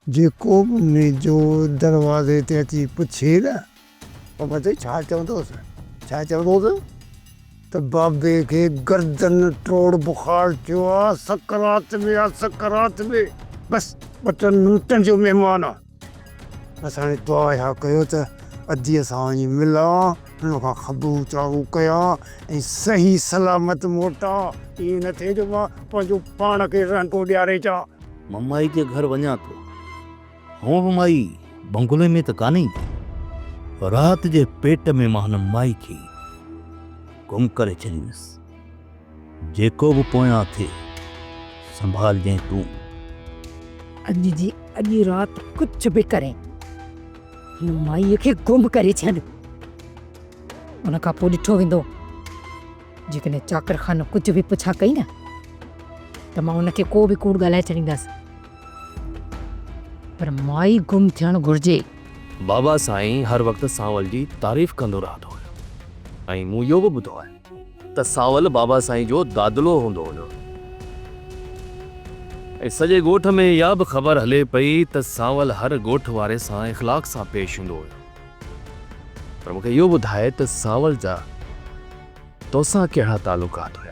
जेको बि मुंहिंजो दरवाज़े ते अची पुछे न पोइ मां चई छा चवंदोसि त बाबे खे गर्दन टोड़ बुखार थियो आहे, सकरात में बसि 2 मिंटनि जो महिमान आहे। असां हाणे दुआ इहा कयो त अॼु असां वञी मिलां, हुन खां ख़बरूं चारूं कयां ऐं सही सलामत मोटा। ईअं न थिए जो मां पंहिंजो पाण खे रंगो ॾियारे अचां। मम्माई जे घर वञा थो, हूअं बि माई बंगले में त कान्हे। राति जे पेट में मां हुन माई खे गुम करे छॾींदुसि। जेको बि पोयां थिए संभालजांइ तूं। अॼु राति कुझु बि करे हिन माईअ खे गुम करे छॾ। उन खां पोइ ॾिठो वेंदो, जेकॾहिं चाकरखानो कुझु बि पुछा कई न त मां उनखे को बि कूड़ ॻाल्हाए छॾींदसि, पर माई गुम थियणु घुरिजे। बाबा साईं हर वक़्तु सांवल जी तारीफ़ कंदो रहंदो हुयो ऐं मूं इहो बि ॿुधो आहे त सांवल बाबा साईं जो दादलो हूंदो हुयो। ऐं सॼे ॻोठ में इहा बि ख़बर हले पई त सांवल हर ॻोठ वारे सां इख़लाक़ सां पेश हूंदो हुयो। पर मूंखे इहो ॿुधाए त सांवल जा तोसां कहिड़ा तालुकात हुया?